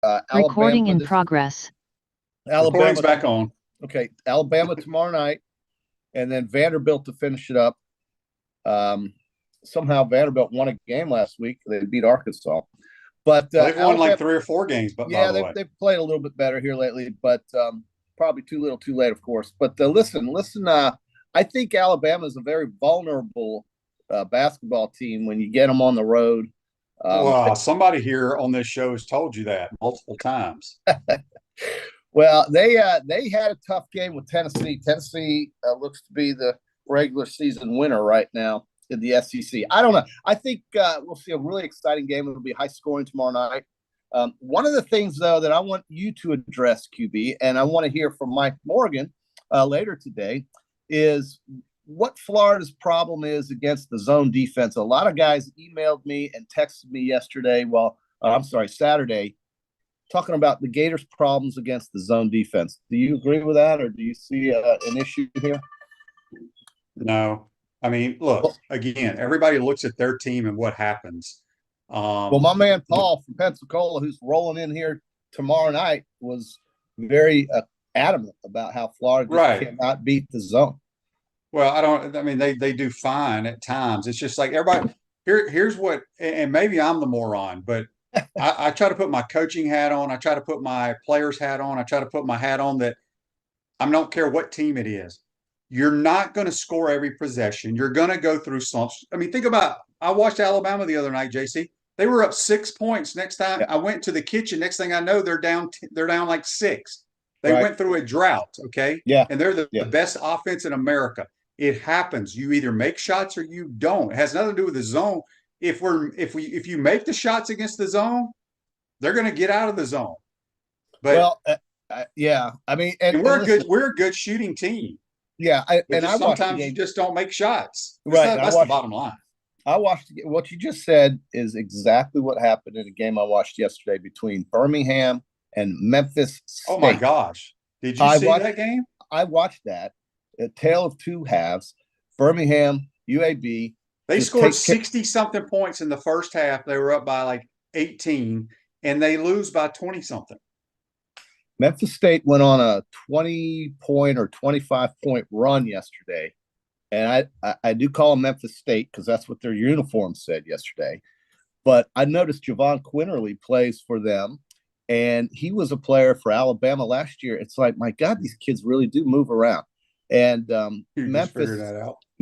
Recording Alabama. in progress. Recording's Alabama. back on. Okay, Alabama tomorrow night, and then Vanderbilt to finish it up. Somehow Vanderbilt won a game last week. They beat Arkansas, but Well, they've won Alabama, like 3 or 4 games. But by yeah, the way, they've played a little bit better here lately, but probably too little, too late, of course. But listen. I think Alabama is a very vulnerable basketball team when you get them on the road. well, somebody here on this show has told you that multiple times. Well, they had a tough game with Tennessee. Tennessee looks to be the regular season winner right now in the SEC. I don't know. I think we'll see a really exciting game. It'll be high scoring tomorrow night. One of the things, though, that I want you to address, QB, and I want to hear from Mike Morgan later today, is what Florida's problem is against the zone defense. A lot of guys emailed me and texted me yesterday. Saturday, talking about the Gators' problems against the zone defense. Do you agree with that, or do you see an issue here? No, I mean, look, again, everybody looks at their team and what happens. Well, my man Paul from Pensacola, who's rolling in here tomorrow night, was very adamant about how Florida just cannot beat the zone. Well, I mean, they do fine at times. It's just like everybody here's what, and maybe I'm the moron, but I try to put my coaching hat on. I try to put my player's hat on. I try to put my hat on that I don't care what team it is. You're not going to score every possession. You're going to go through slumps. I mean, think about, I watched Alabama the other night, JC. They were up 6 points. Next time I went to the kitchen, next thing I know, they're down like 6. They went through a drought, okay? Yeah. And they're the best offense in America. It happens. You either make shots or you don't. It has nothing to do with the zone. If you make the shots against the zone, they're going to get out of the zone. But yeah, I mean, and we're a good shooting team. Yeah, sometimes you just don't make shots. That's the bottom line. I watched what you just said is exactly what happened in a game I watched yesterday between Birmingham and Memphis State. Oh my gosh! Did you see that game? I watched that. A tale of two halves. Birmingham, UAB. They scored 60-something points in the first half. They were up by like 18, and they lose by 20-something. Memphis State went on a 20-point or 25-point run yesterday. And I do call them Memphis State because that's what their uniform said yesterday. But I noticed Javon Quinterly plays for them, and he was a player for Alabama last year. It's like, my God, these kids really do move around. And Memphis,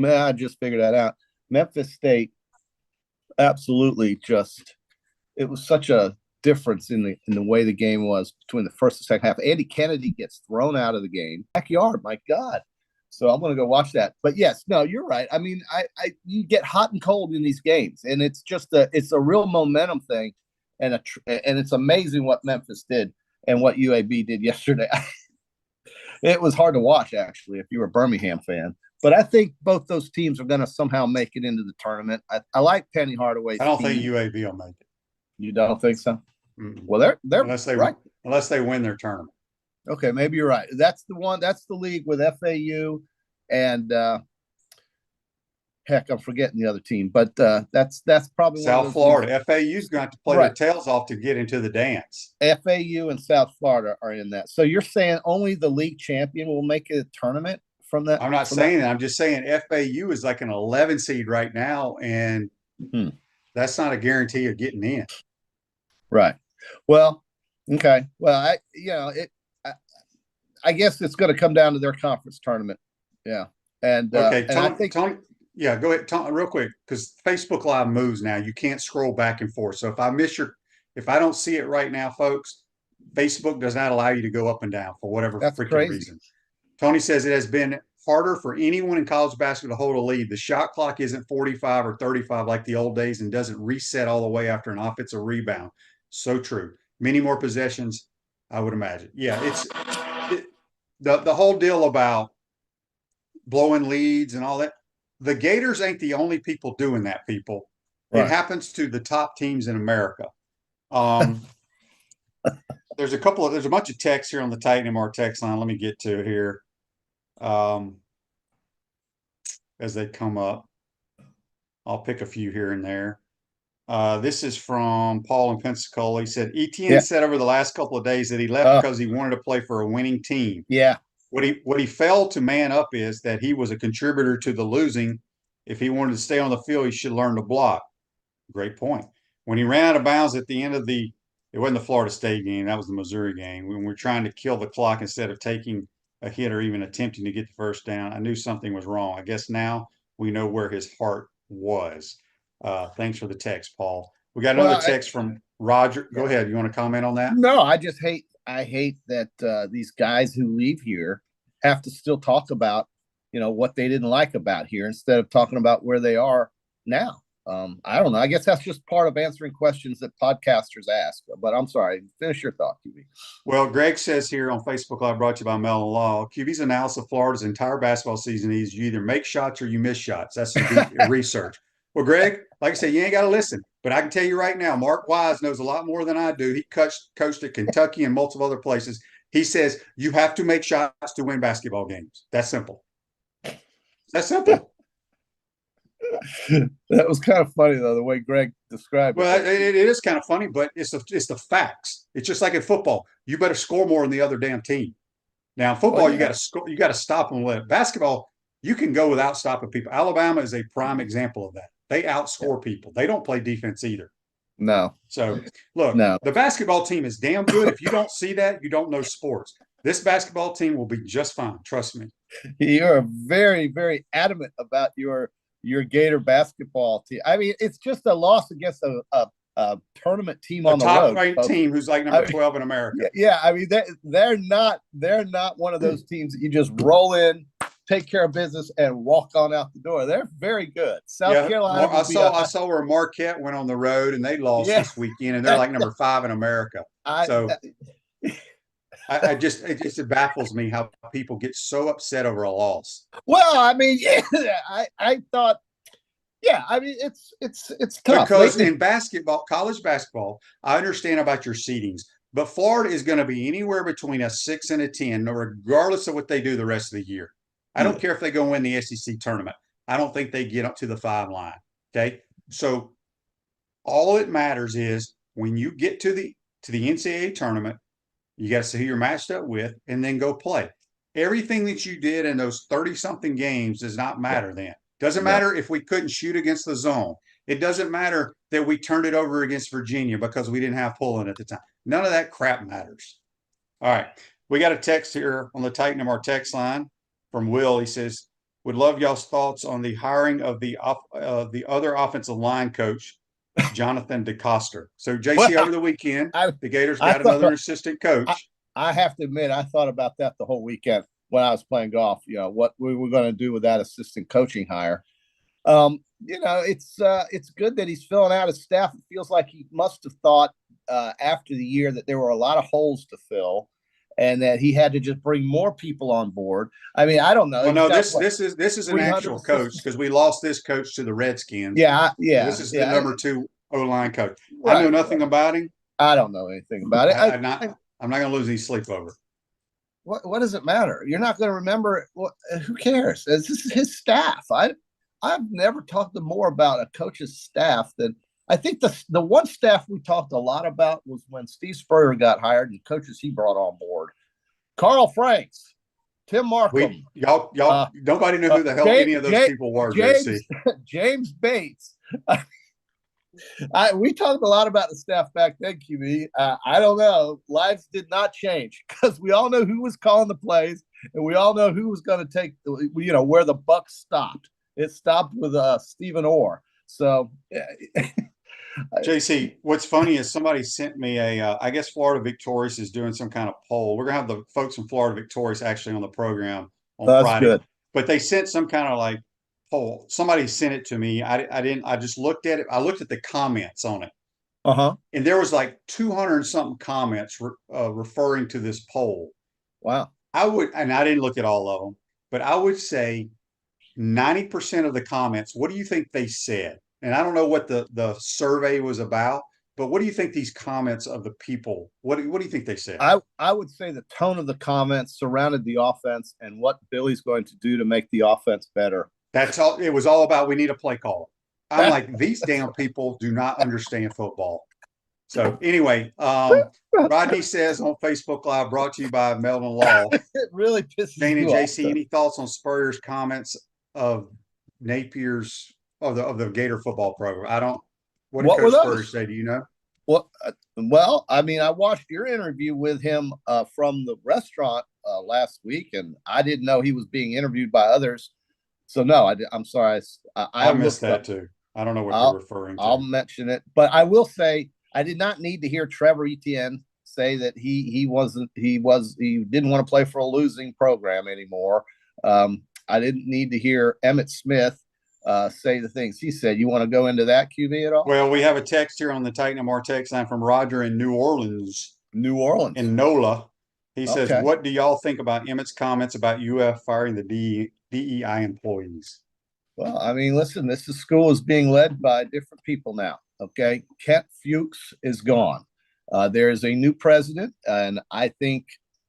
I just figured that out. Memphis State, absolutely, it was such a difference in the way the game was between the first and second half. Andy Kennedy gets thrown out of the game. Backyard, my God. So I'm going to go watch that. But yes, no, you're right. I mean, you get hot and cold in these games, and it's just it's a real momentum thing, and it's amazing what Memphis did and what UAB did yesterday. It was hard to watch, actually, if you were a Birmingham fan. But I think both those teams are going to somehow make it into the tournament. I like Penny Hardaway's I don't team. think UAB will make it. You don't think so? Mm-mm. Well, they're unless they win their tournament. Okay, maybe you're right. That's the one. That's the league with FAU and heck, I'm forgetting the other team, but that's probably South Florida. FAU's going to have to play their tails off to get into the dance. FAU and South Florida are in that. So you're saying only the league champion will make a tournament from that? I'm not saying that. I'm just saying FAU is like an 11 seed right now, and that's not a guarantee of getting in. Right. Well, okay. Well, I guess it's going to come down to their conference tournament. Yeah. And okay, and I think Tony, yeah, go ahead, Tony, real quick, because Facebook Live moves now. You can't scroll back and forth. So if I don't see it right now, folks, Facebook does not allow you to go up and down for whatever freaking reason. Tony says it has been harder for anyone in college basketball to hold a lead. The shot clock isn't 45 or 35 like the old days and doesn't reset all the way after an offensive rebound. So true. Many more possessions, I would imagine. Yeah, the whole deal about blowing leads and all that. The Gators ain't the only people doing that, people. Right. It happens to the top teams in America. There's a bunch of texts here on the Titan MR text line. Let me get to it here. As they come up. I'll pick a few here and there. This is from Paul in Pensacola. He said Yeah. ETN said over the last couple of days that he left because he wanted to play for a winning team. Yeah. What he failed to man up is that he was a contributor to the losing. If he wanted to stay on the field, he should learn to block. Great point. When he ran out of bounds at the end of it wasn't the Florida State game, that was the Missouri game. When we're trying to kill the clock instead of taking a hit or even attempting to get the first down, I knew something was wrong. I guess now we know where his heart was. Thanks for the text, Paul. We got another text from Roger. Go ahead. You want to comment on that? No, I hate that these guys who leave here have to still talk about, what they didn't like about here instead of talking about where they are now. I don't know. I guess that's just part of answering questions that podcasters ask. But I'm sorry. Finish your thought, QB. Well, Greg says here on Facebook Live, brought to you by Mellon Law, QB's analysis of Florida's entire basketball season is you either make shots or you miss shots. That's some deep research. Well, Greg, like I said, you ain't got to listen. But I can tell you right now, Mark Wise knows a lot more than I do. He coached at Kentucky and multiple other places. He says you have to make shots to win basketball games. That's simple. That's simple. That was kind of funny, though, the way Greg described it. Well, it is kind of funny, but it's the facts. It's just like in football. You better score more than the other damn team. Now, in football, you got to score. You got to stop them. Basketball, you can go without stopping people. Alabama is a prime example of that. They outscore people. They don't play defense either. No. So, look, the basketball team is damn good. If you don't see that, you don't know sports. This basketball team will be just fine. Trust me. You're very, very adamant about your Gator basketball team. I mean, it's just a loss against a tournament team on the road. Top-ranked team who's like number 12 in America. Yeah, I mean, they're not one of those teams that you just roll in, take care of business, and walk on out the door. They're very good. South Carolina. I saw where Marquette went on the road and they lost this weekend, and they're like number 5 in America. It just baffles me how people get so upset over a loss. Well, I mean, I thought, I mean, it's tough because in basketball, college basketball, I understand about your seedings, but Florida is going to be anywhere between a 6 and a 10, regardless of what they do the rest of the year. I don't care if they go win the SEC tournament. I don't think they get up to the 5 line. Okay, so all it matters is when you get to the NCAA tournament, you got to see who you're matched up with and then go play. Everything that you did in those 30-something games does not matter then. Doesn't matter if we couldn't shoot against the zone. It doesn't matter that we turned it over against Virginia because we didn't have Pullen at the time. None of that crap matters. All right. We got a text here on the Titan of our text line from Will. He says, would love y'all's thoughts on the hiring of the other offensive line coach, Jonathan DeCoster. So, JC, over the weekend, the Gators got another assistant coach. I have to admit, I thought about that the whole weekend when I was playing golf. What we were going to do with that assistant coaching hire. It's good that he's filling out his staff. It feels like he must have thought after the year that there were a lot of holes to fill, and that he had to just bring more people on board. I mean, I don't know. Well, no, this is an actual coach because we lost this coach to the Redskins. Yeah. This is the number 2 O-line coach. Right, I know nothing about him. I don't know anything about it. I'm not going to lose any sleep over it. What does it matter? You're not going to remember. Who cares? This is his staff. I've never talked more about a coach's staff than I think the one staff we talked a lot about was when Steve Spurrier got hired and coaches he brought on board. Carl Franks, Tim Markham. Nobody knew who the hell any of those people were. James Bates. We talked a lot about the staff back then, QB. I don't know. Lives did not change because we all know who was calling the plays, and we all know who was going to take, where the buck stopped. It stopped with Stephen Orr. So, JC, what's funny is somebody sent me I guess Florida Victorious is doing some kind of poll. We're going to have the folks from Florida Victorious actually on the program on Friday. Good. But they sent some kind of like poll. Somebody sent it to me. I just looked at it. I looked at the comments on it. And there was like 200 and something comments referring to this poll. Wow. I didn't look at all of them, but I would say 90% of the comments, what do you think they said? And I don't know what the survey was about, but what do you think these comments of the people, what do you think they said? I would say the tone of the comments surrounded the offense and what Billy's going to do to make the offense better. That's all. It was all about we need a play caller. I'm like, these damn people do not understand football. So anyway, Rodney says on Facebook Live, brought to you by Melvin Law. It really pisses Jane and you off. JC, any thoughts on Spurrier's comments of Napier's of the Gator football program? I don't. What did Coach Spurrier say? Do you know? Well, I mean, I watched your interview with him from the restaurant last week, and I didn't know he was being interviewed by others. So no, I'm sorry. I missed that too. I don't know what you're referring to. I'll mention it, but I will say I did not need to hear Trevor Etienne say that he didn't want to play for a losing program anymore. I didn't need to hear Emmitt Smith say the things he said. You want to go into that, QB, at all? Well, we have a text here on the Titan MR text line from Roger in New Orleans. In NOLA. He says, what do y'all think about Emmitt's comments about UF firing the DEI employees? Well, I mean, listen, this school is being led by different people now. Okay. Kent Fuchs is gone. There is a new president, and I think,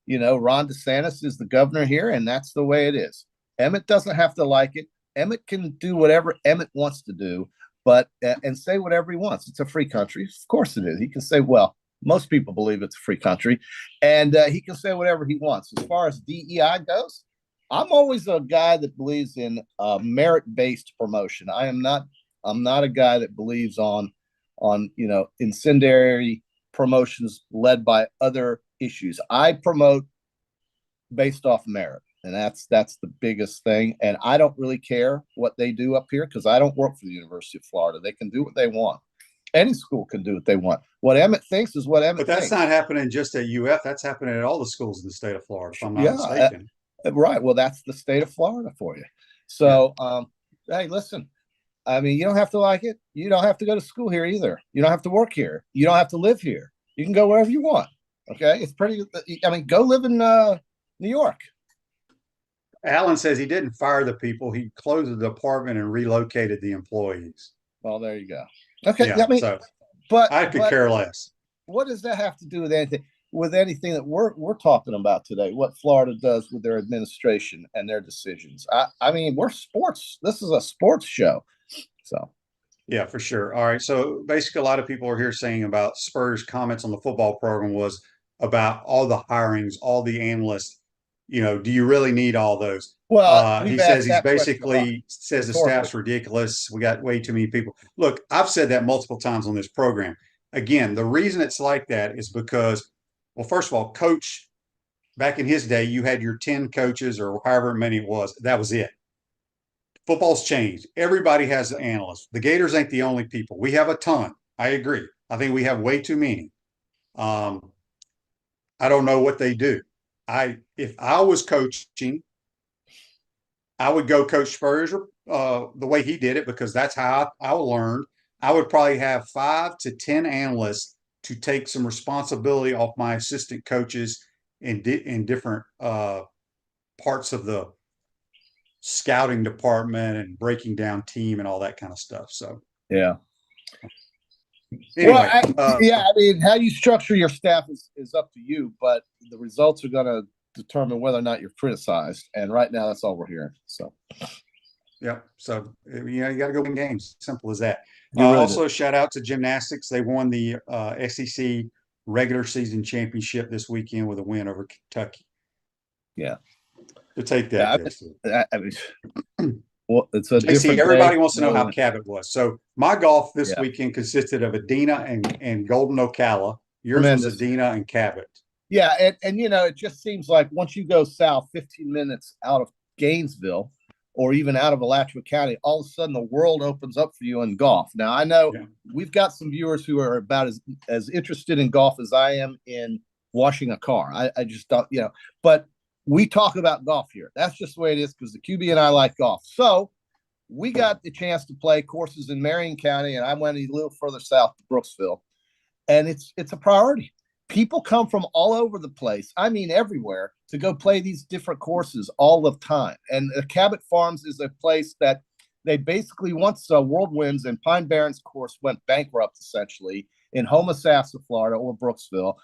Ron DeSantis is the governor here, and that's the way it is. Emmitt doesn't have to like it. Emmitt can do whatever Emmitt wants to do, but and say whatever he wants. It's a free country. Of course it is. He can say, well, most people believe it's a free country, and he can say whatever he wants. As far as DEI goes, I'm always a guy that believes in merit-based promotion. I'm not a guy that believes on incendiary promotions led by other issues. I promote based off merit. And that's the biggest thing. And I don't really care what they do up here because I don't work for the University of Florida. They can do what they want. Any school can do what they want. What Emmitt thinks is what Emmitt thinks. But that's not happening just at UF. That's happening at all the schools in the state of Florida, if I'm not mistaken. Right. Well, that's the state of Florida for you. So, hey, listen, I mean, you don't have to like it. You don't have to go to school here either. You don't have to work here. You don't have to live here. You can go wherever you want. Okay. It's pretty, I mean, go live in New York. Alan says he didn't fire the people. He closed the department and relocated the employees. Well, there you go. Okay. Yeah, I mean, but I could care less. What does that have to do with anything? With anything that we're talking about today? What Florida does with their administration and their decisions? I mean, we're sports. This is a sports show. So. Yeah, for sure. All right. So basically, a lot of people are here saying about Spurs' comments on the football program was about all the hirings, all the analysts. Do you really need all those? Well, he says he's basically says the staff's ridiculous. We got way too many people. Look, I've said that multiple times on this program. Again, the reason it's like that is because, well, first of all, coach, back in his day, you had your 10 coaches or however many it was. That was it. Football's changed. Everybody has an analyst. The Gators ain't the only people. We have a ton. I agree. I think we have way too many. I don't know what they do. If I was coaching, I would go coach Spurs the way he did it because that's how I learned. I would probably have 5 to 10 analysts to take some responsibility off my assistant coaches in different parts of the scouting department and breaking down team and all that kind of stuff. So yeah. Anyway, I mean, how you structure your staff is up to you, but the results are going to determine whether or not you're criticized. And right now, that's all we're hearing. So, yeah. So, you got to go win games. Simple as that. Really also, shout out to gymnastics. They won the SEC regular season championship this weekend with a win over Kentucky. Yeah. To take that. I mean, well, it's a JC, everybody wants to know how Cabot was. So my golf this weekend consisted of Adina and Golden Ocala. Yours was Adina and Cabot. Yeah, and it just seems like once you go south 15 minutes out of Gainesville or even out of Alachua County, all of a sudden the world opens up for you in golf. Now, I know we've got some viewers who are about as interested in golf as I am in washing a car. I just don't, but we talk about golf here. That's just the way it is because the QB and I like golf. So we got the chance to play courses in Marion County, and I went a little further south to Brooksville. And it's a priority. People come from all over the place, I mean everywhere, to go play these different courses all the time. And Cabot Farms is a place that they basically, once Whirlwinds and Pine Barrens course went bankrupt, essentially, in Homosassa, Florida, or Brooksville,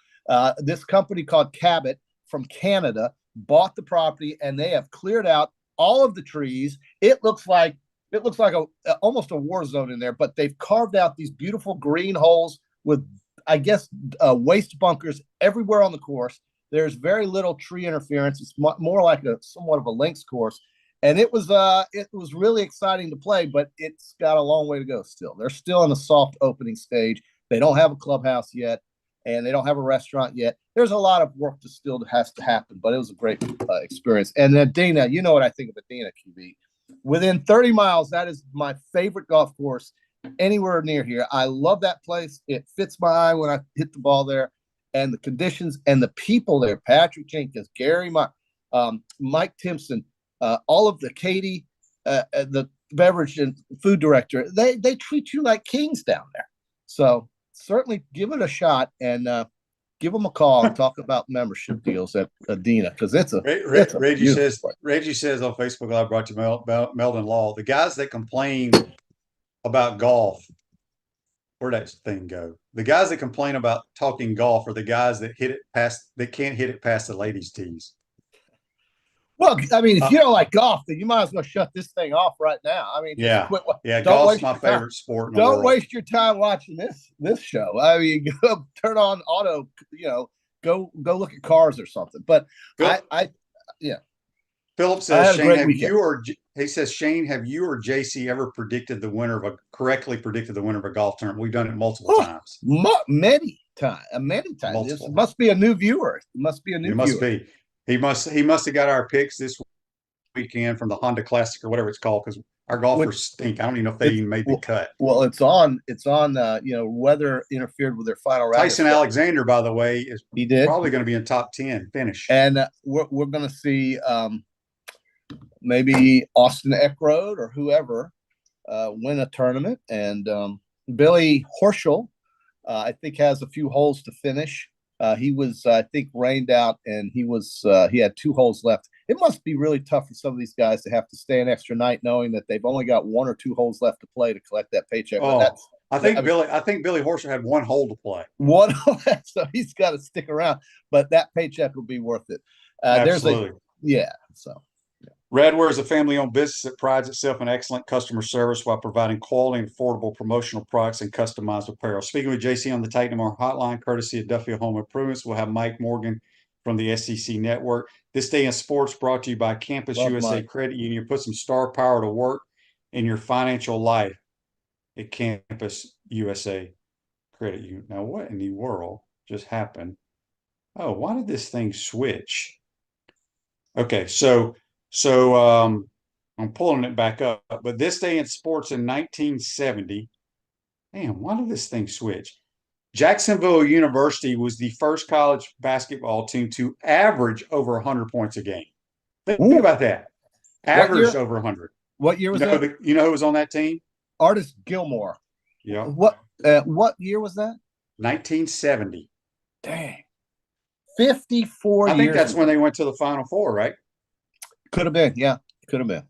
this company called Cabot from Canada bought the property, and they have cleared out all of the trees. It looks like it looks like almost a war zone in there, but they've carved out these beautiful green holes with, I guess, waste bunkers everywhere on the course. There's very little tree interference. It's more like somewhat of a links course. And it was really exciting to play, but it's got a long way to go still. They're still in a soft opening stage. They don't have a clubhouse yet, and they don't have a restaurant yet. There's a lot of work that still has to happen, but it was a great experience. And then Dana, you know what I think of Dana, QB. Within 30 miles, that is my favorite golf course anywhere near here. I love that place. It fits my eye when I hit the ball there. And the conditions and the people there, Patrick Jenkins, Gary, Mike Timpson, all of the Katie, the beverage and food director, they treat you like kings down there. So certainly give it a shot and give them a call and talk about membership deals at Adena, because it's a Reggie says on Facebook Live, brought to you Meldon Law, the guys that complain about golf, where'd that thing go? The guys that complain about talking golf are the guys that can't hit it past the ladies' tees. Well, I mean, if you don't like golf, then you might as well shut this thing off right now. I mean, golf's my favorite sport. Don't waste your time watching this show. I mean, turn on auto. Go look at cars or something. But Philip says, Shane, he says, Shane, have you or JC ever correctly predicted the winner of a golf tournament? We've done it multiple times. Many times. This must be a new viewer. It must be a new viewer. Must be. He must have got our picks this weekend from the Honda Classic or whatever it's called, because our golfers stink. I don't even know if they even made the cut. Well, it's on. Weather interfered with their final round. Tyson Alexander, by the way, is probably going to be in top 10 finish. And we're going to see maybe Austin Eckroad or whoever win a tournament. And Billy Horschel, I think, has a few holes to finish. He was, I think, rained out, and he had 2 holes left. It must be really tough for some of these guys to have to stay an extra night, knowing that they've only got 1 or 2 holes left to play to collect that paycheck. I think Billy Horschel had 1 hole to play. So he's got to stick around, but that paycheck will be worth it. Absolutely. Radware is a family-owned business that prides itself in excellent customer service while providing quality and affordable promotional products and customized apparel. Speaking with JC on the Titan Tomorrow hotline, courtesy of Duffield Home Improvements, we'll have Mike Morgan from the SEC Network. This Day in Sports brought to you by Campus USA Credit Union. Put some star power to work in your financial life at Campus USA Credit Union. Now, what in the world just happened? Oh, why did this thing switch? Okay, so I'm pulling it back up. But This Day in Sports in 1970, man, why did this thing switch? Jacksonville University was the first college basketball team to average over 100 points a game. Think about that. Averaged over 100. What year was that? You know who was on that team? Artis Gilmore. Yeah. What year was that? 1970. Dang. 54 years. I think that's when they went to the Final Four, right? Could have been, yeah. Could have been.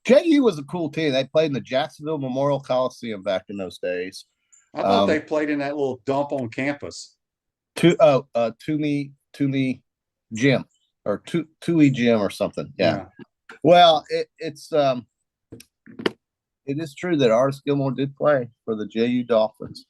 JU was a cool team. They played in the Jacksonville Memorial Coliseum back in those days. I thought they played in that little dump on campus. Toomey Gym or Tui Gym or something. Yeah. Well, it is true that Artis Gilmore did play for the JU Dolphins.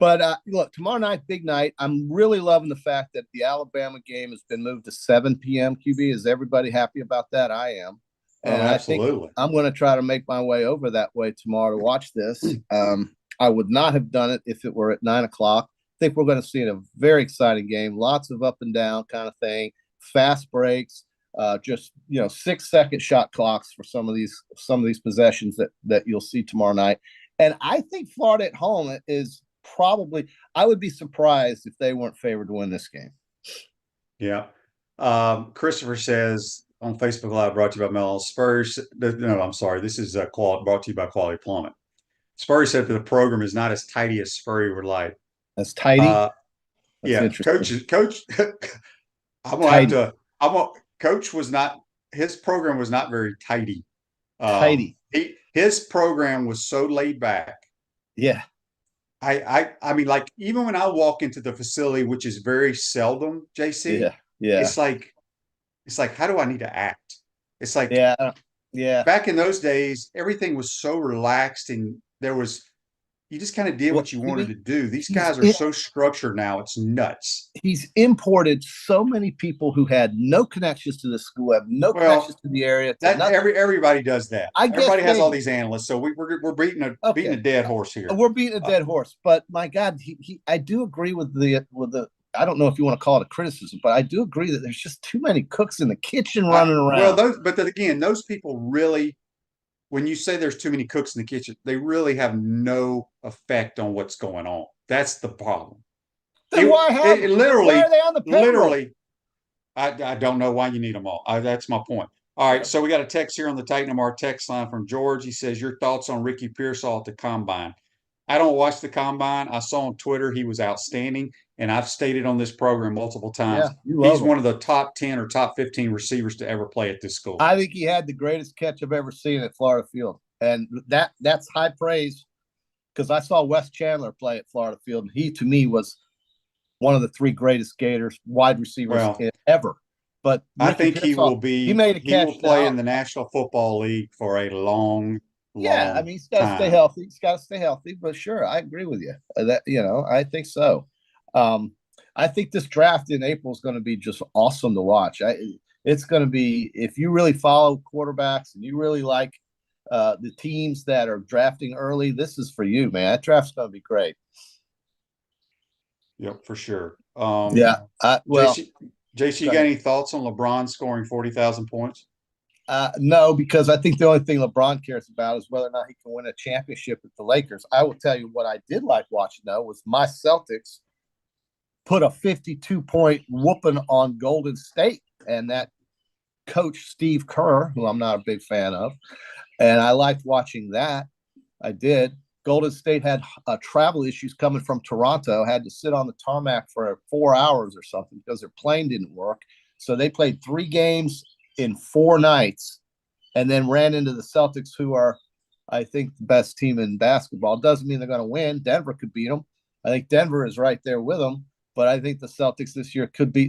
But look, tomorrow night, big night. I'm really loving the fact that the Alabama game has been moved to 7 p.m. QB. Is everybody happy about that? I am. And absolutely. I think I'm going to try to make my way over that way tomorrow to watch this. I would not have done it if it were at 9 o'clock. I think we're going to see a very exciting game. Lots of up and down kind of thing. Fast breaks. Just 6-second shot clocks for some of these possessions that you'll see tomorrow night. And I think Florida at home is probably, I would be surprised if they weren't favored to win this game. Yeah. Christopher says on Facebook Live, brought to you by Mel Spurs. No, I'm sorry. This is brought to you by Quality Plumbing. Spurs said that the program is not as tidy as Spurrier would like. As tidy? Coach. Coach was not. His program was not very tidy. Tidy. His program was so laid back. Yeah. I mean, like, even when I walk into the facility, which is very seldom, JC. Yeah. It's like, how do I need to act? It's like, Yeah. Back in those days, everything was so relaxed and you just kind of did Well, what you wanted to do. These he's guys are so structured now. It's nuts. he's imported so many people who had no connections to the school, have no connections Well, to the area, to that nothing. everybody does that. I guess Everybody has all maybe. these analysts, so we're beating a Okay. dead horse here. We're beating a Uh, dead horse, but my God, I do agree with the. I don't know if you want to call it a criticism, but I do agree that there's just too many cooks in the kitchen running well, around. those people really, when you say there's too many cooks in the kitchen, they really have no effect on what's going on. That's the problem. Then why have It them? Then why literally, are they on the payroll? literally, I don't know why you need them all. That's my point. All right, so we got a text here on the Titan MR text line from George. He says, "Your thoughts on Ricky Pearsall at the combine?" I don't watch the combine. I saw on Twitter he was outstanding, and I've stated on this program multiple times Yeah, you he's love him. one of the top 10 or top 15 receivers to ever play at this school. I think he had the greatest catch I've ever seen at Florida Field, and that's high praise because I saw Wes Chandler play at Florida Field, and he to me was one of the three greatest Gators wide receivers Well, ever. But I Ricky think Pearsall, he made a he catch. will play in the National Football League for a long, Yeah, I long mean, he's got to stay time. healthy. He's got to stay healthy. But sure, I agree with you. That I think so. Um, I think this draft in April is going to be just awesome to watch. It's going to be if you really follow quarterbacks and you really like the teams that are drafting early. This is for you, man. That draft's going to be great. Yep, for sure. Yeah. JC, JC, you got any thoughts on LeBron scoring 40,000 points? No, because I think the only thing LeBron cares about is whether or not he can win a championship with the Lakers. I will tell you what I did like watching, though, was my Celtics put a 52-point whooping on Golden State. And that coach, Steve Kerr, who I'm not a big fan of, and I liked watching that. I did. Golden State had travel issues coming from Toronto, had to sit on the tarmac for 4 hours or something because their plane didn't work. So they played 3 games in 4 nights and then ran into the Celtics, who are, I think, the best team in basketball. Doesn't mean they're going to win. Denver could beat them. I think Denver is right there with them, but I think the Celtics this year could be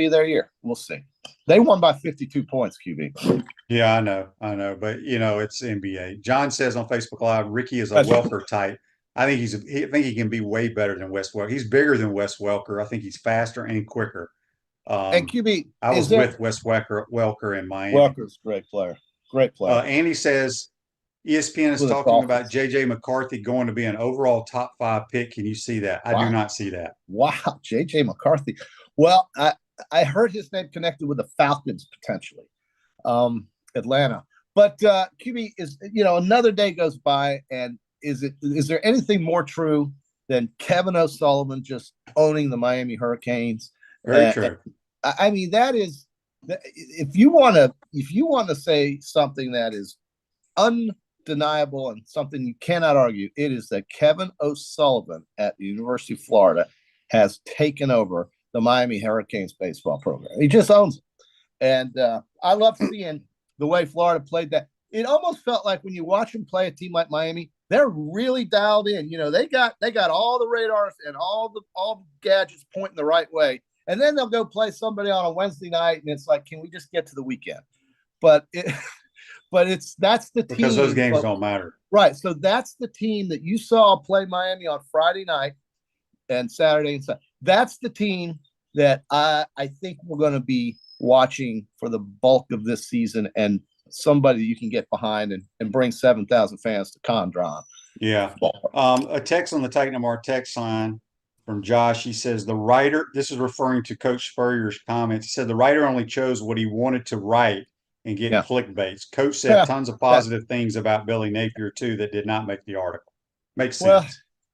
their year. We'll see. They won by 52 points, QB. Yeah, I know, but it's NBA. John says on Facebook Live, Ricky is a Welker type. I think I think he can be way better than Wes Welker. He's bigger than Wes Welker. I think he's faster and quicker. And QB, I was with Wes Welker in Miami. Welker's a great player. Great player. Andy says ESPN is talking about JJ McCarthy going to be an overall top 5 pick. Can you see that? I do not see that. Wow, JJ McCarthy. Well, I heard his name connected with the Falcons potentially, Atlanta. But QB is another day goes by, and is there anything more true than Kevin O'Sullivan just owning the Miami Hurricanes? Very true. I mean, that is, if you want to say something that is undeniable and something you cannot argue, it is that Kevin O'Sullivan at the University of Florida has taken over the Miami Hurricanes baseball program. He just owns it. And I love seeing the way Florida played that. It almost felt like when you watch them play a team like Miami, they're really dialed in. They got all the radars and all the gadgets pointing the right way. And then they'll go play somebody on a Wednesday night, and it's like, can we just get to the weekend? But that's the team. Because those games don't matter. Right. So that's the team that you saw play Miami on Friday night and Saturday and Sunday. That's the team that I think we're going to be watching for the bulk of this season, and somebody you can get behind and bring 7,000 fans to Condron. Yeah. A text on the Titan MR text line from Josh. He says the writer, this is referring to Coach Spurrier's comments. He said the writer only chose what he wanted to write and get clickbaits. Coach said tons of positive things about Billy Napier too that did not make the article. Makes sense.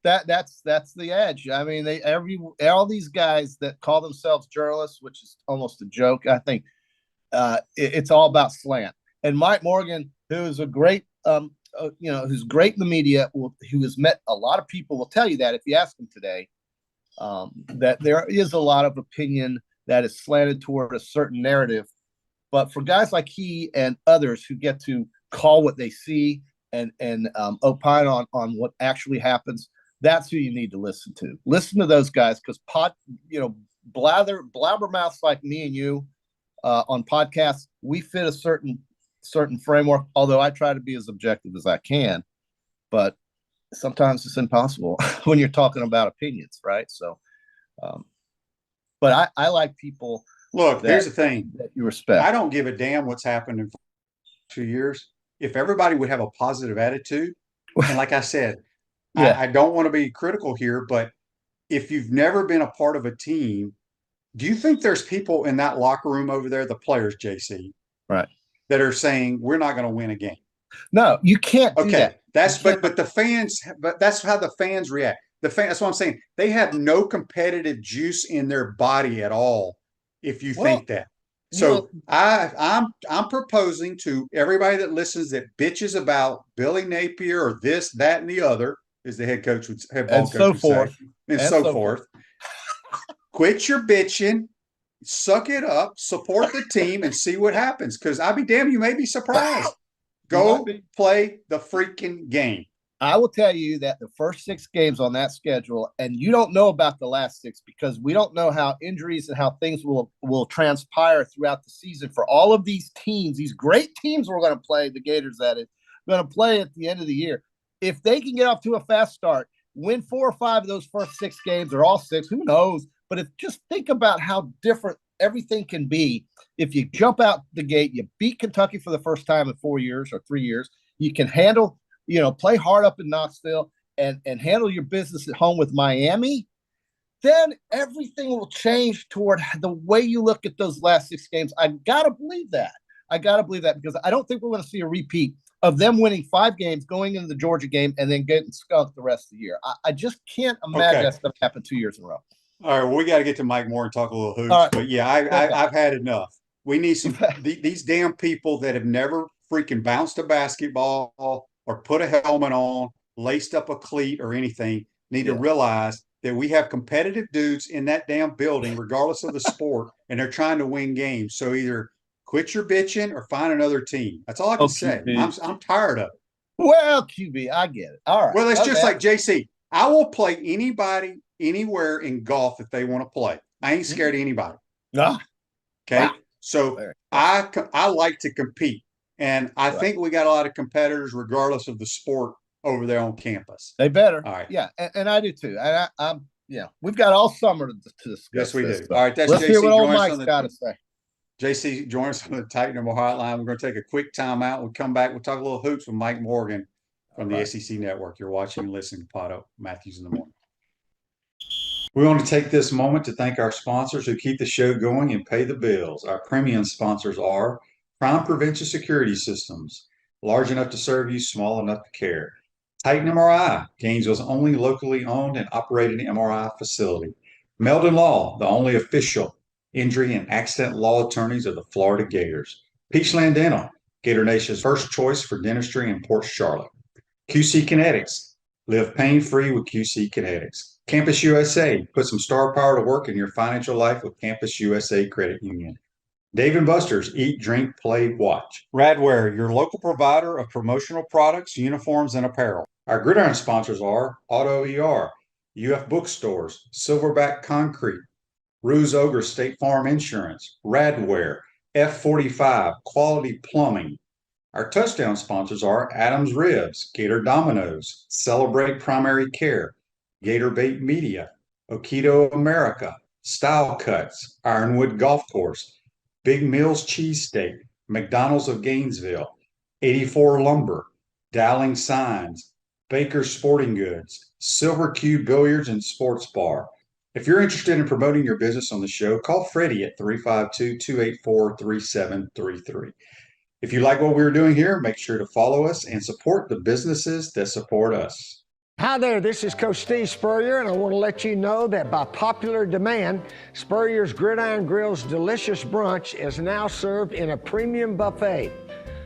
Well, that's the edge. I mean, all these guys that call themselves journalists, which is almost a joke. I think it's all about slant. And Mike Morgan, who is a great, who's great in the media, who has met a lot of people, will tell you that if you ask him today, that there is a lot of opinion that is slanted toward a certain narrative. But for guys like he and others who get to call what they see and opine on what actually happens, that's who you need to listen to. Listen to those guys, because blabbermouths like me and you on podcasts, we fit a certain certain framework, although I try to be as objective as I can, but sometimes it's impossible when you're talking about opinions, right? So, but I like people. Look, here's the thing that you respect. I don't give a damn what's happened in 2 years. If everybody would have a positive attitude, and like I said, yeah. I don't want to be critical here, but if you've never been a part of a team, do you think there's people in that locker room over there, the players, JC, right, that are saying we're not going to win a game? No, you can't. Okay, do that. that's but the fans, but that's how the fans react. That's what I'm saying. They have no competitive juice in their body at all. If you think that. So I'm proposing to everybody that listens that bitches about Billy Napier or this, that, and the other, as the head ball coach would say, and so forth. Quit your bitching, suck it up, support the team, and see what happens. Because I'll be damned, you may be surprised. Go play the freaking game. I will tell you that the first 6 games on that schedule, and you don't know about the last 6 because we don't know how injuries and how things will transpire throughout the season for all of these teams, these great teams we're going to play, the Gators that is, going to play at the end of the year. If they can get off to a fast start, win 4 or 5 of those first 6 games or all 6, who knows? But just think about how different everything can be. If you jump out the gate, you beat Kentucky for the first time in 4 years or 3 years, you can handle – play hard up in Knoxville and handle your business at home with Miami, then everything will change toward the way you look at those last 6 games. I got to believe that. Because I don't think we're going to see a repeat of them winning 5 games, going into the Georgia game, and then getting skunked the rest of the year. I just can't imagine that's going to happen 2 years in a row. All right, well, we got to get to Mike Moore and talk a little hoops. Right. But yeah, I've had enough. We need some these damn people that have never freaking bounced a basketball or put a helmet on, laced up a cleat or anything, need to realize that we have competitive dudes in that damn building, regardless of the sport, and they're trying to win games. So either quit your bitching or find another team. That's all I can say. I'm tired of it. Well, QB, I get it. All right. Well, it's just like JC. I will play anybody, anywhere in golf if they want to play. I ain't scared of anybody. No. Okay. So I like to compete. And I think we got a lot of competitors, regardless of the sport, over there on campus. They better. All right. Yeah, and I do too. And I'm we've got all summer to discuss. Yes, we do. All right, that's let's JC. Hear what old Mike's got to say. JC, join us on the Titan Number Hotline. We're going to take a quick timeout. We'll come back. We'll talk a little hoops with Mike Morgan from the SEC Network. You're watching and listening to PodUp, Matthews in the Morning. We want to take this moment to thank our sponsors who keep the show going and pay the bills. Our premium sponsors are Crime Prevention Security Systems, large enough to serve you, small enough to care. Titan MRI, Gainesville's only locally owned and operated MRI facility. Meldon Law, the only official injury and accident law attorneys of the Florida Gators. Peachland Dental, Gator Nation's first choice for dentistry in Port Charlotte. QC Kinetics, live pain-free with QC Kinetics. Campus USA, put some star power to work in your financial life with Campus USA Credit Union. Dave & Buster's, eat, drink, play, watch. Radware, your local provider of promotional products, uniforms, and apparel. Our Gridiron sponsors are Auto ER, UF Bookstores, Silverback Concrete, Ruse Ogre State Farm Insurance, Radware, F45, Quality Plumbing. Our touchdown sponsors are Adams Ribs, Gator Dominoes, Celebrate Primary Care, Gator Bait Media, Okido America, Style Cuts, Ironwood Golf Course, Big Mills Cheesesteak, McDonald's of Gainesville, 84 Lumber, Dowling Signs, Baker's Sporting Goods, Silver Q Billiards and Sports Bar. If you're interested in promoting your business on the show, call Freddie at 352-284-3733. If you like what we're doing here, make sure to follow us and support the businesses that support us. Hi there, this is Coach Steve Spurrier, and I want to let you know that by popular demand, Spurrier's Gridiron Grill's delicious brunch is now served in a premium buffet.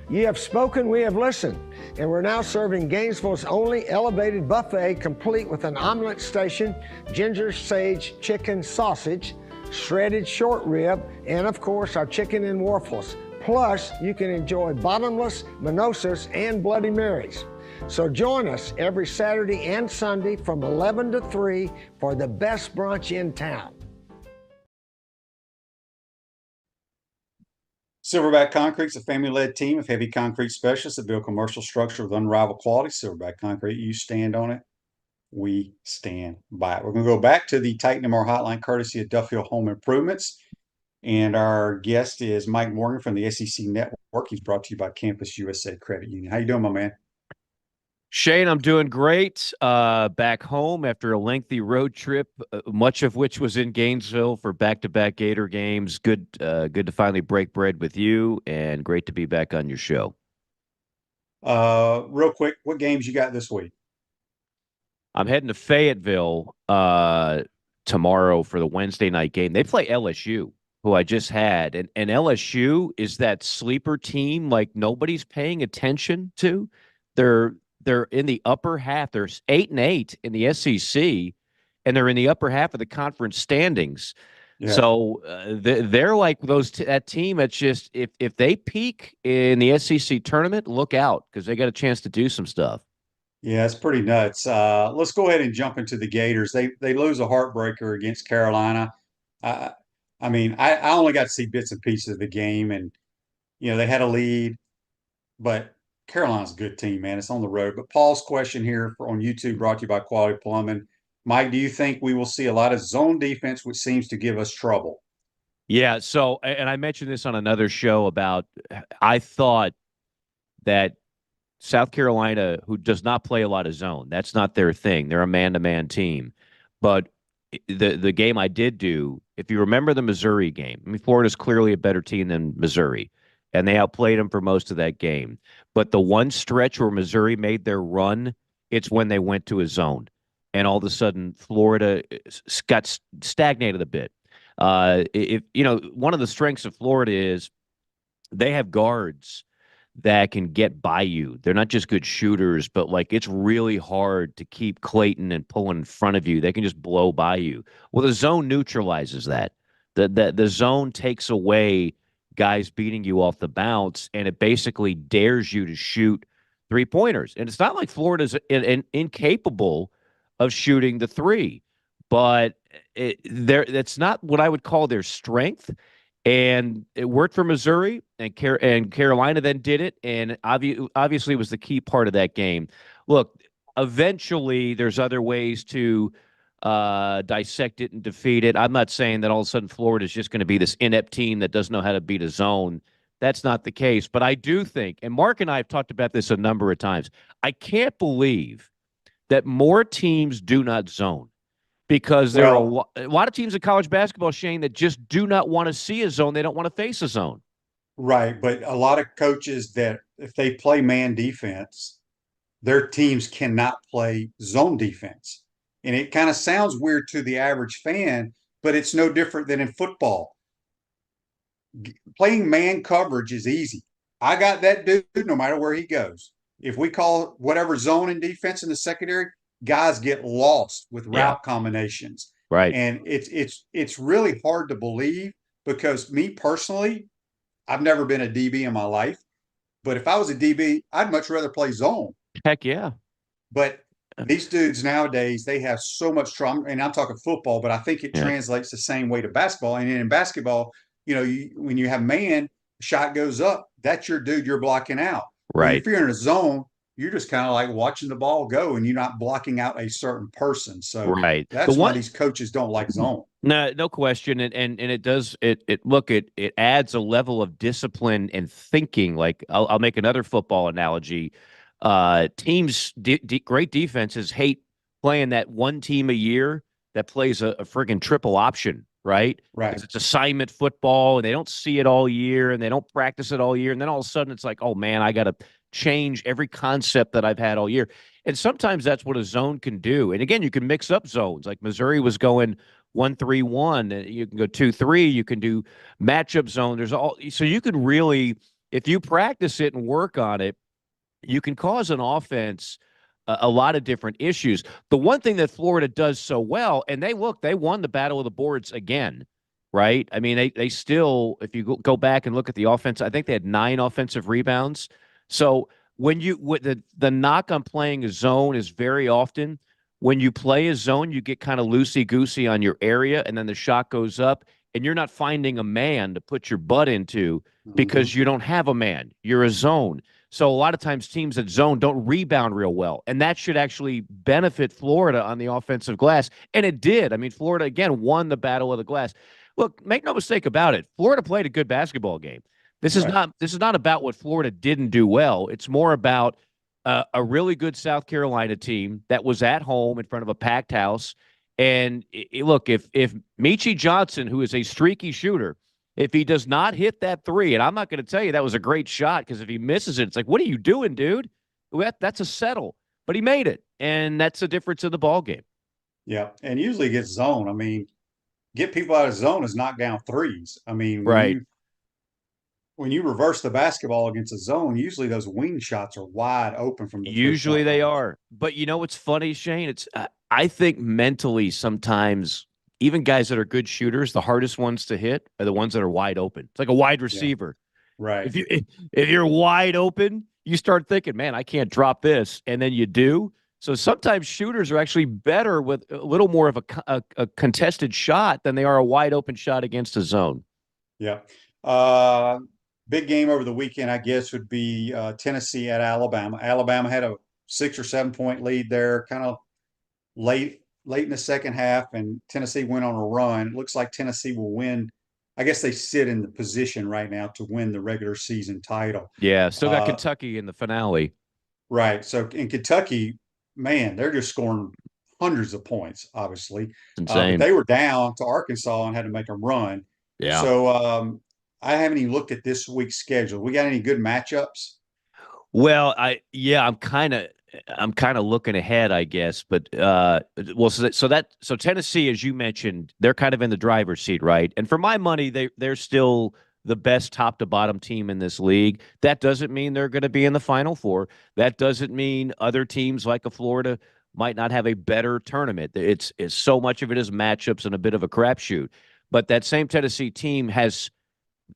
You have spoken, we have listened, and we're now serving Gainesville's only elevated buffet, complete with an omelet station, ginger sage chicken sausage, shredded short rib, and of course our chicken and waffles. Plus, you can enjoy bottomless mimosas and Bloody Marys. So join us every Saturday and Sunday from 11 to 3 for the best brunch in town. Silverback Concrete is a family-led team of heavy concrete specialists that build commercial structure with unrivaled quality. Silverback Concrete, you stand on it, we stand by it. We're going to go back to the Titan MR hotline courtesy of Duffield Home Improvements. And our guest is Mike Morgan from the SEC Network. He's brought to you by Campus USA Credit Union. How you doing, my man? Shane, I'm doing great. Back home after a lengthy road trip, much of which was in Gainesville for back-to-back Gator games. Good to finally break bread with you, and great to be back on your show. Real quick, what games you got this week? I'm heading to Fayetteville tomorrow for the Wednesday night game. They play LSU, who I just had, and LSU is that sleeper team like nobody's paying attention to. They're in the upper half. They're 8-8 in the SEC, and they're in the upper half of the conference standings. Yeah. So they're like that team. It's just if they peak in the SEC tournament, look out because they got a chance to do some stuff. Yeah, it's pretty nuts. Let's go ahead and jump into the Gators. They lose a heartbreaker against Carolina. I mean, I only got to see bits and pieces of the game, and they had a lead, but Carolina's a good team, man. It's on the road. But Paul's question here on YouTube, brought to you by Quality Plumbing. Mike, do you think we will see a lot of zone defense, which seems to give us trouble? Yeah. So, and I mentioned this on another show about I thought that South Carolina, who does not play a lot of zone, that's not their thing. They're a man-to-man team. But the game I did do, if you remember the Missouri game, I mean, Florida's clearly a better team than Missouri, and they outplayed them for most of that game. But the one stretch where Missouri made their run, it's when they went to a zone. And all of a sudden, Florida got stagnated a bit. One of the strengths of Florida is they have guards that can get by you. They're not just good shooters, but like it's really hard to keep Clayton and pull in front of you. They can just blow by you. Well, the zone neutralizes that. The zone takes away guys beating you off the bounce, and it basically dares you to shoot three-pointers. And it's not like Florida's incapable of shooting the three, but that's not what I would call their strength. And it worked for Missouri, and Carolina then did it, and obviously was the key part of that game. Look, eventually there's other ways to dissect it and defeat it. I'm not saying that all of a sudden Florida is just going to be this inept team that doesn't know how to beat a zone. That's not the case. But I do think, and Mark and I have talked about this a number of times, I can't believe that more teams do not zone. Because there are a lot of teams in college basketball, Shane, that just do not want to see a zone. They don't want to face a zone. Right. But a lot of coaches that if they play man defense, their teams cannot play zone defense. And it kind of sounds weird to the average fan, but it's no different than in football. Playing man coverage is easy. I got that dude no matter where he goes. If we call whatever zone in defense in the secondary, guys get lost with route combinations. Right. And it's really hard to believe because me personally, I've never been a DB in my life. But if I was a DB, I'd much rather play zone. Heck yeah. But these dudes nowadays, they have so much trauma. And I'm talking football, but I think it translates the same way to basketball. And in basketball, when you have man, shot goes up, that's your dude you're blocking out. Right. If you're in a zone, you're just kind of like watching the ball go and you're not blocking out a certain person. So that's why these coaches don't like zone. No question. And it does it adds a level of discipline and thinking. Like I'll make another football analogy. Teams, great defenses hate playing that one team a year that plays a friggin' triple option, right? Right. Because it's assignment football and they don't see it all year and they don't practice it all year. And then all of a sudden it's like, oh man, I got to change every concept that I've had all year. And sometimes that's what a zone can do. And again, you can mix up zones. Like Missouri was going 1-3-1, you can go 2-3, you can do matchup zone. So you can really, if you practice it and work on it, you can cause an offense a lot of different issues. The one thing that Florida does so well, and they won the battle of the boards again, right? I mean, they still, if you go back and look at the offense, I think they had 9 offensive rebounds. So when the knock on playing a zone is very often when you play a zone, you get kind of loosey-goosey on your area, and then the shot goes up, and you're not finding a man to put your butt into. because you don't have a man. You're a zone. So a lot of times teams that zone don't rebound real well. And that should actually benefit Florida on the offensive glass. And it did. I mean, Florida, again, won the battle of the glass. Look, make no mistake about it. Florida played a good basketball game. This is not about what Florida didn't do well. It's more about a really good South Carolina team that was at home in front of a packed house. And look, if Michi Johnson, who is a streaky shooter, if he does not hit that three, and I'm not going to tell you that was a great shot, because if he misses it, it's like, what are you doing, dude? That's a settle. But he made it, and that's the difference in the ball game. Yeah, and usually gets zone. I mean, get people out of zone is knock down threes. I mean, when you reverse the basketball against a zone, usually those wing shots are wide open from the usually they are. But you know what's funny, Shane? It's I think mentally sometimes even guys that are good shooters, the hardest ones to hit are the ones that are wide open. It's like a wide receiver. Yeah. Right. If you're wide open, you start thinking, man, I can't drop this, and then you do. So sometimes shooters are actually better with a little more of a contested shot than they are a wide open shot against a zone. Yeah. Big game over the weekend, I guess, would be Tennessee at Alabama. Alabama had a 6 or 7 point lead there, kind of late in the second half, and Tennessee went on a run. It looks like Tennessee will win. I guess they sit in the position right now to win the regular season title. Yeah, still got Kentucky in the finale. Right. So in Kentucky, man, they're just scoring hundreds of points, obviously. Insane. They were down to Arkansas and had to make them run. Yeah. So I haven't even looked at this week's schedule. We got any good matchups? Well, I'm kind of looking ahead, I guess. But so Tennessee, as you mentioned, they're kind of in the driver's seat, right? And for my money, they're still the best top to bottom team in this league. That doesn't mean they're going to be in the Final Four. That doesn't mean other teams like a Florida might not have a better tournament. It's so much of it is matchups and a bit of a crapshoot. But that same Tennessee team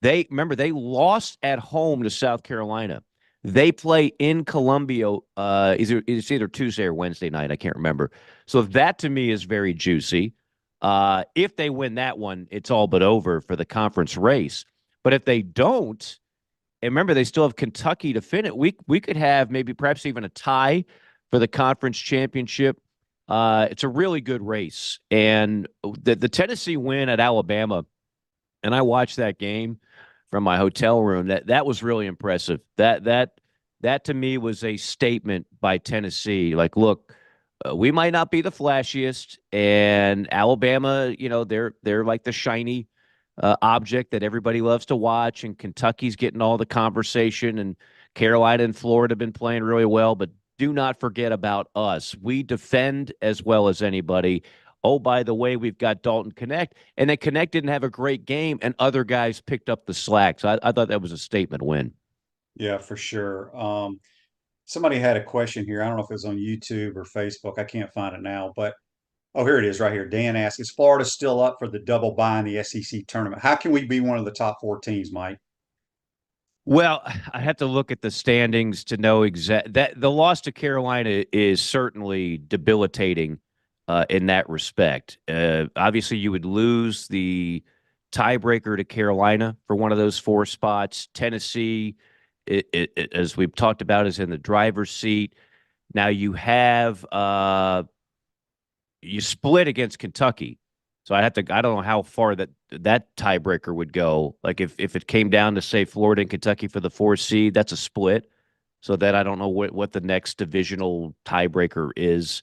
they lost at home to South Carolina. They play in Columbia. It's either Tuesday or Wednesday night. I can't remember. So that to me is very juicy. If they win that one, it's all but over for the conference race. But if they don't, and remember they still have Kentucky to finish, we could have perhaps even a tie for the conference championship. It's a really good race, and the Tennessee win at Alabama. And I watched that game from my hotel room. That was really impressive. That to me was a statement by Tennessee. Like, look, we might not be the flashiest, and Alabama, they're like the shiny object that everybody loves to watch, and Kentucky's getting all the conversation, and Carolina and Florida have been playing really well. But do not forget about us. We defend as well as anybody. Oh, by the way, we've got Dalton Knecht. And then Knecht didn't have a great game, and other guys picked up the slack. So I thought that was a statement win. Yeah, for sure. Somebody had a question here. I don't know if it was on YouTube or Facebook. I can't find it now. But, here it is right here. Dan asked, is Florida still up for the double bye in the SEC tournament? How can we be one of the top 4 teams, Mike? Well, I have to look at the standings to know that the loss to Carolina is certainly debilitating. In that respect, obviously you would lose the tiebreaker to Carolina for one of those 4 spots. Tennessee, as we've talked about, is in the driver's seat. Now you have you split against Kentucky, so I don't know how far that tiebreaker would go. Like if it came down to say Florida and Kentucky for the 4th seed, that's a split. So that I don't know what the next divisional tiebreaker is.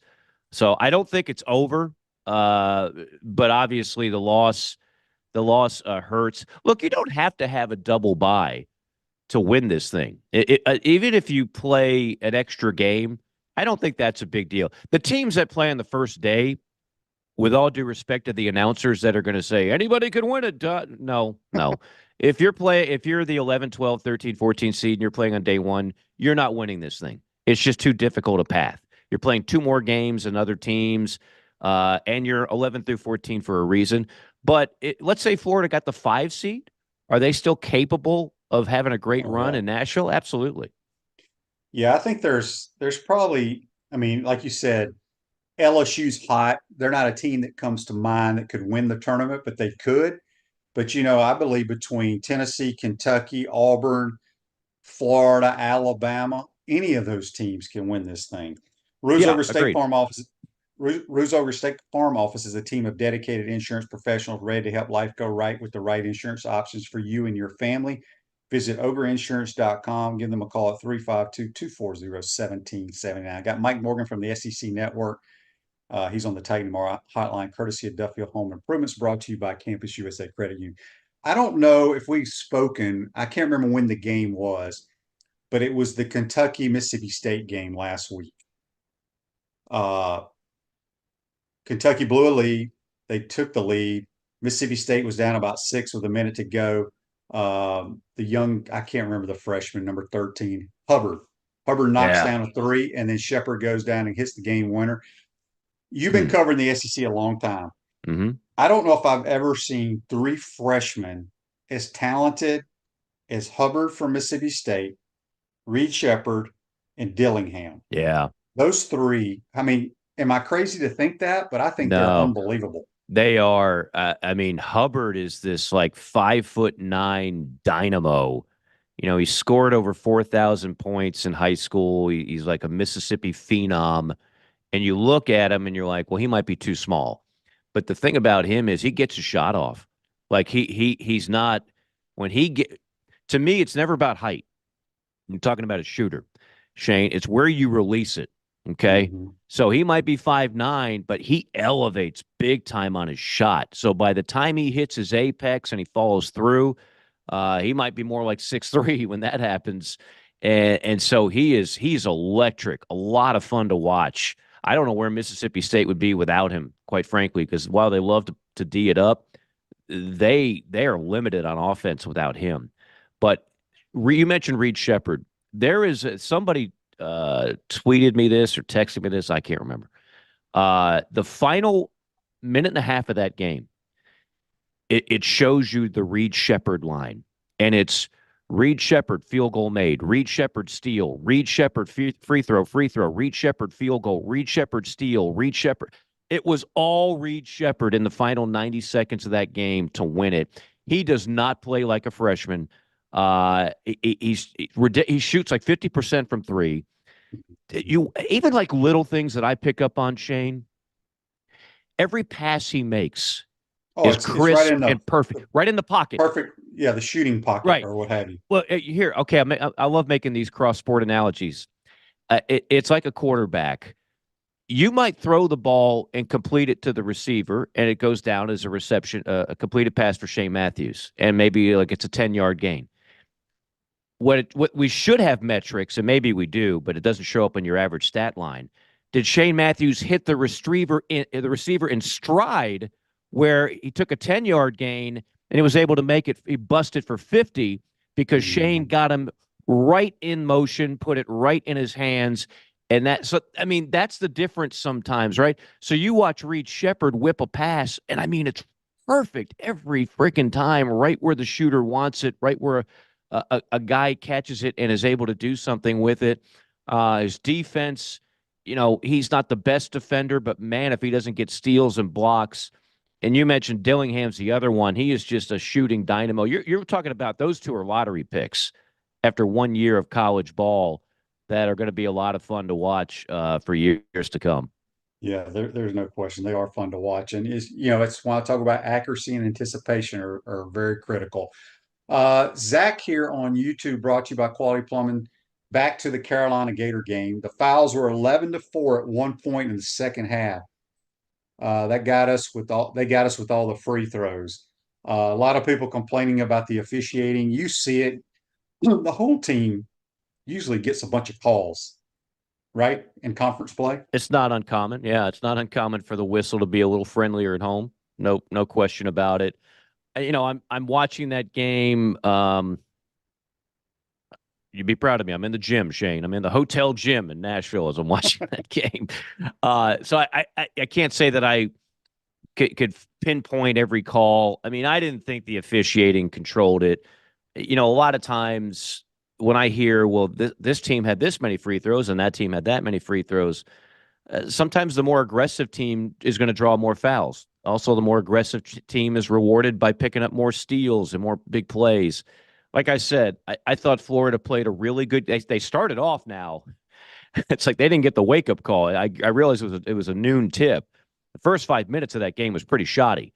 So I don't think it's over, but obviously the loss hurts. Look, you don't have to have a double bye to win this thing. Even if you play an extra game, I don't think that's a big deal. The teams that play on the first day, with all due respect to the announcers that are going to say anybody could win it, no. If you're the 11, 12, 13, 14 seed and you're playing on day 1, you're not winning this thing. It's just too difficult a path. You're playing 2 more games than other teams, and you're 11 through 14 for a reason. But let's say Florida got the 5 seed. Are they still capable of having a great run in Nashville? Absolutely. Yeah, I think there's probably, like you said, LSU's hot. They're not a team that comes to mind that could win the tournament, but they could. But, I believe between Tennessee, Kentucky, Auburn, Florida, Alabama, any of those teams can win this thing. Ruzover State agreed. Farm Office. Ruzover State Farm Office is a team of dedicated insurance professionals ready to help life go right with the right insurance options for you and your family. Visit ogreinsurance.com. Give them a call at 352-240-1779. I got Mike Morgan from the SEC Network. He's on the Titan Tomorrow hotline, courtesy of Duffield Home Improvements, brought to you by Campus USA Credit Union. I don't know if we've spoken. I can't remember when the game was, but it was the Kentucky-Mississippi State game last week. Kentucky blew a lead. They took the lead. Mississippi State was down about 6 with a minute to go. The young, I can't remember the freshman, number 13, Hubbard. Hubbard knocks down a 3, and then Shepard goes down and hits the game winner. You've been covering the SEC a long time. Mm-hmm. I don't know if I've ever seen 3 freshmen as talented as Hubbard from Mississippi State, Reed Shepard, and Dillingham. Yeah. Those 3, I mean, am I crazy to think that? But I think they're unbelievable. They are. I mean, Hubbard is this like 5'9" dynamo. He scored over 4,000 points in high school. He's like a Mississippi phenom. And you look at him and you're like, well, he might be too small. But the thing about him is he gets a shot off. Like he's not, to me, it's never about height. I'm talking about a shooter, Shane. It's where you release it. Okay. Mm-hmm. So he might be 5'9", but he elevates big time on his shot. So by the time he hits his apex and he follows through, he might be more like 6'3" when that happens. And so he's electric, a lot of fun to watch. I don't know where Mississippi State would be without him, quite frankly, because while they love to D it up, they are limited on offense without him. But you mentioned Reed Shepard. There is somebody tweeted me this or texted me this. I can't remember. The final minute and a half of that game, it shows you the Reed Shepard line, and it's Reed Shepard field goal made, Reed Shepard steal, Reed Shepard free throw, Reed Shepard field goal, Reed Shepard steal, Reed Shepard. It was all Reed Shepard in the final 90 seconds of that game to win it. He does not play like a freshman. He shoots like 50% from 3. Even like little things that I pick up on, Shane. Every pass he makes is crisp and perfect, right in the pocket. Perfect. Yeah, the shooting pocket, right, or what have you. Well, here, okay, I love making these cross-sport analogies. It's like a quarterback. You might throw the ball and complete it to the receiver, and it goes down as a reception, a completed pass for Shane Matthews, and maybe like it's a 10-yard gain. What we should have metrics, and maybe we do, but it doesn't show up in your average stat line. Did Shane Matthews hit the receiver in stride, where he took a 10-yard gain and he was able to make it? He busted for 50 because Shane got him right in motion, put it right in his hands. And that's the difference sometimes, right? So you watch Reed Shepard whip a pass, and it's perfect every freaking time, right where the shooter wants it, right where a guy catches it and is able to do something with it. His defense, he's not the best defender, but man, if he doesn't get steals and blocks. And you mentioned Dillingham's the other one. He is just a shooting dynamo. You're talking about those two are lottery picks after 1 year of college ball that are going to be a lot of fun to watch for years to come. Yeah, there's no question. They are fun to watch. And it's when I talk about accuracy and anticipation are very critical. Zach here on YouTube, brought to you by Quality Plumbing. Back to the Carolina Gator game. The fouls were 11-4 at one point in the second half. They got us with all the free throws. A lot of people complaining about the officiating. You see it. The whole team usually gets a bunch of calls, right, in conference play. It's not uncommon. Yeah, it's not uncommon for the whistle to be a little friendlier at home. No question about it. I'm watching that game. You'd be proud of me. I'm in the gym, Shane. I'm in the hotel gym in Nashville as I'm watching that game. So I can't say that I could pinpoint every call. I didn't think the officiating controlled it. A lot of times when I hear, well, this team had this many free throws and that team had that many free throws, sometimes the more aggressive team is going to draw more fouls Also, the more aggressive team is rewarded by picking up more steals and more big plays. Like I said, I thought Florida played a really good. They started off now. It's like they didn't get the wake up call. I realized it was a noon tip. The first 5 minutes of that game was pretty shoddy,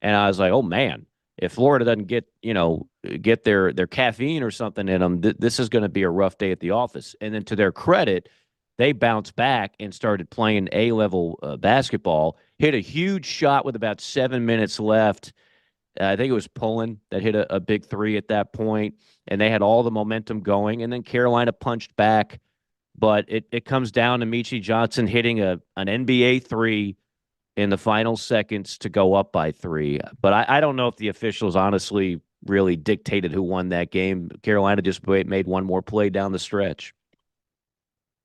and I was like, oh man, if Florida doesn't get their caffeine or something in them, this is going to be a rough day at the office. And then to their credit, they bounced back and started playing A-level basketball. Hit a huge shot with about 7 minutes left. I think it was Pullen that hit a big three at that point, and they had all the momentum going. And then Carolina punched back, but it comes down to Michi Johnson hitting an NBA three in the final seconds to go up by 3. But I don't know if the officials honestly really dictated who won that game. Carolina just made one more play down the stretch.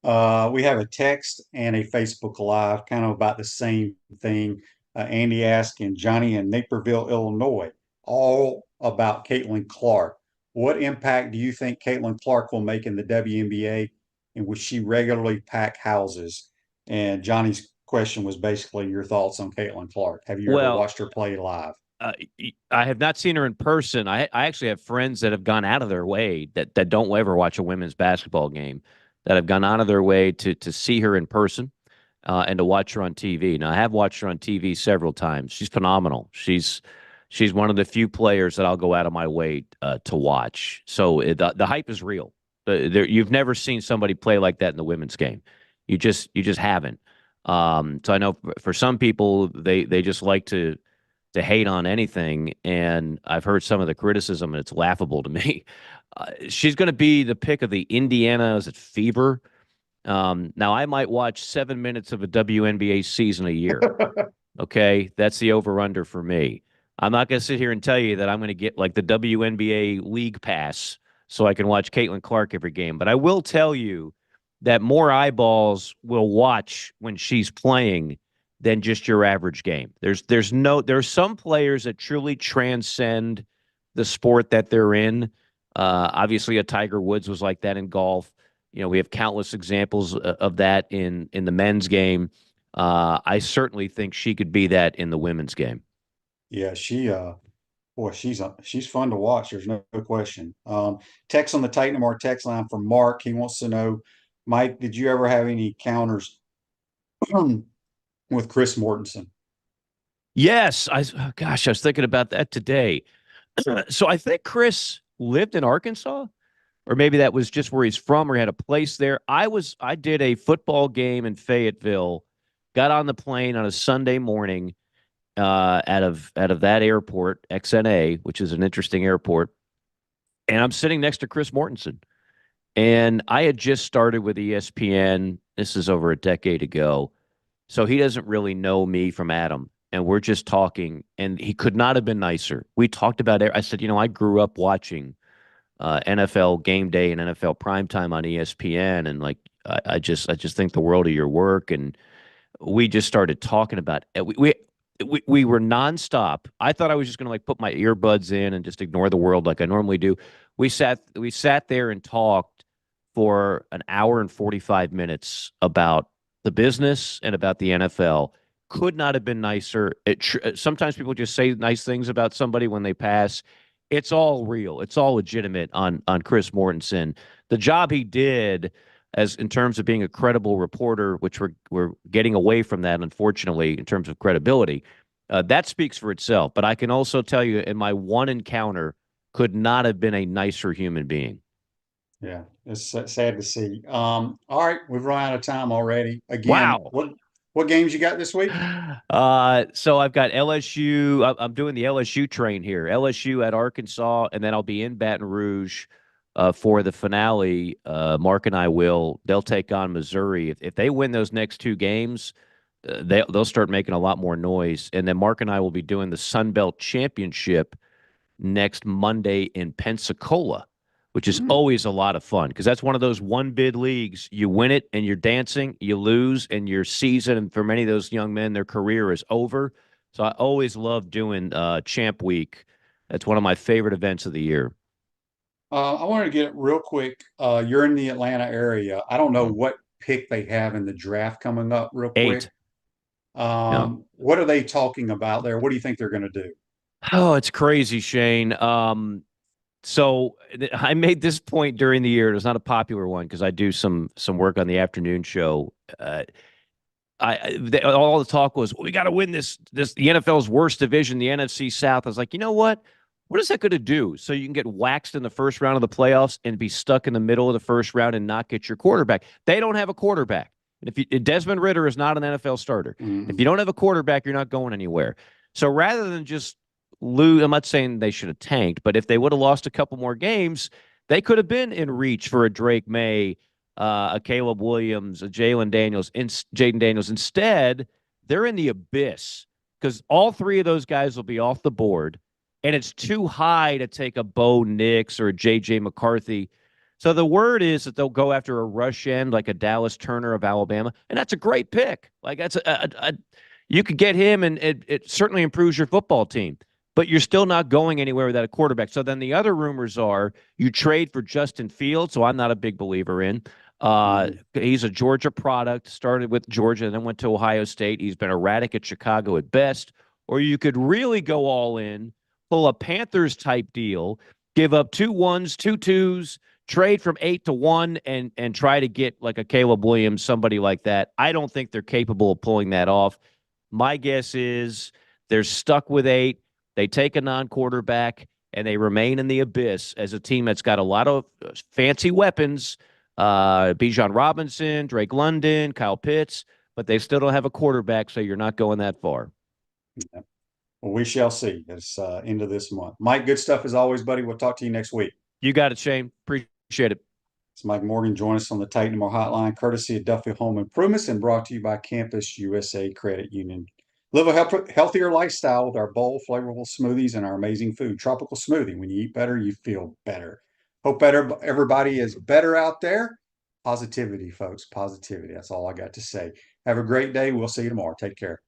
We have a text and a Facebook Live, kind of about the same thing. Andy asking Johnny in Naperville, Illinois, all about Caitlin Clark. What impact do you think Caitlin Clark will make in the WNBA, in which she regularly pack houses? And Johnny's question was basically your thoughts on Caitlin Clark. Have you ever watched her play live? I have not seen her in person. I actually have friends that have gone out of their way that don't ever watch a women's basketball game, that have gone out of their way to see her in person and to watch her on TV. Now, I have watched her on TV several times. She's phenomenal. She's one of the few players that I'll go out of my way to watch. So the hype is real. You've never seen somebody play like that in the women's game. You just haven't. So I know for some people, they just like to hate on anything, and I've heard some of the criticism, and it's laughable to me. She's going to be the pick of the Indiana, is it Fever? Now, I might watch 7 minutes of a WNBA season a year. Okay, that's the over-under for me. I'm not going to sit here and tell you that I'm going to get like the WNBA League Pass so I can watch Caitlin Clark every game, but I will tell you that more eyeballs will watch when she's playing than just your average game. There's some players that truly transcend the sport that they're in. Obviously, a Tiger Woods was like that in golf. We have countless examples of that in the men's game. I certainly think she could be that in the women's game. Yeah, she's fun to watch. There's no question. Text on the Titan Mar text line from Mark. He wants to know, Mike, did you ever have any encounters with Chris Mortensen? Yes, I was thinking about that today. So I think Chris lived in Arkansas, or maybe that was just where he's from, or he had a place there. I did a football game in Fayetteville, got on the plane on a Sunday morning out of that airport, XNA, which is an interesting airport, and I'm sitting next to Chris Mortensen. And I had just started with ESPN. This is over a decade ago. So he doesn't really know me from Adam. And we're just talking, and he could not have been nicer. We talked about it. I said, I grew up watching NFL Game Day and NFL Primetime on ESPN, and like I just think the world of your work. And we just started talking about it. We were nonstop. I thought I was just going to like put my earbuds in and just ignore the world like I normally do. We sat there and talked for an hour and 45 minutes about the business and about the NFL. Could not have been nicer. Sometimes people just say nice things about somebody when they pass. It's all real. It's all legitimate on Chris Mortensen. The job he did, as in terms of being a credible reporter, which we're getting away from that, unfortunately, in terms of credibility, that speaks for itself. But I can also tell you, in my one encounter, could not have been a nicer human being. Yeah, it's sad to see. All right, we've run out of time already. Again, wow. What games you got this week? So I've got LSU. I'm doing the LSU train here. LSU at Arkansas, and then I'll be in Baton Rouge for the finale. Mark and I they'll take on Missouri. If they win those next 2 games, they'll start making a lot more noise. And then Mark and I will be doing the Sun Belt Championship next Monday in Pensacola, which is always a lot of fun because that's one of those one-bid leagues. You win it and you're dancing, you lose and your season, and for many of those young men, their career is over. So I always love doing Champ Week. That's one of my favorite events of the year. I wanted to get it real quick. You're in the Atlanta area. I don't know what pick they have in the draft coming up real quick. What are they talking about there? What do you think they're going to do? Oh, it's crazy, Shane. So I made this point during the year. It was not a popular one because I do some work on the afternoon show. All the talk was, we got to win the NFL's worst division, the NFC South. I was like, you know what? What is that going to do? So you can get waxed in the first round of the playoffs and be stuck in the middle of the first round and not get your quarterback. They don't have a quarterback. And if Desmond Ridder is not an NFL starter, if you don't have a quarterback, you're not going anywhere. So rather than just lose, I'm not saying they should have tanked, but if they would have lost a couple more games, they could have been in reach for a Drake May, a Caleb Williams, a Jaden Daniels. Instead, they're in the abyss because all three of those guys will be off the board, and it's too high to take a Bo Nix or a J.J. McCarthy. So the word is that they'll go after a rush end like a Dallas Turner of Alabama, and that's a great pick. Like that's you could get him, and it certainly improves your football team. But you're still not going anywhere without a quarterback. So then the other rumors are you trade for Justin Fields, so I'm not a big believer in. He's a Georgia product, started with Georgia, and then went to Ohio State. He's been erratic at Chicago at best. Or you could really go all in, pull a Panthers-type deal, give up 2 1s, 2 2s, trade from 8 to 1, and try to get like a Caleb Williams, somebody like that. I don't think they're capable of pulling that off. My guess is they're stuck with 8. They take a non-quarterback, and they remain in the abyss as a team that's got a lot of fancy weapons, Bijan Robinson, Drake London, Kyle Pitts, but they still don't have a quarterback, so you're not going that far. Yeah. Well, we shall see. It's end of this month. Mike, good stuff as always, buddy. We'll talk to you next week. You got it, Shane. Appreciate it. It's Mike Morgan. Join us on the Titan More Hotline, courtesy of Duffield Home Improvements, and brought to you by Campus USA Credit Union. Live a healthier lifestyle with our bold, flavorful smoothies and our amazing food. Tropical smoothie. When you eat better, you feel better. Hope everybody is better out there. Positivity, folks. Positivity. That's all I got to say. Have a great day. We'll see you tomorrow. Take care.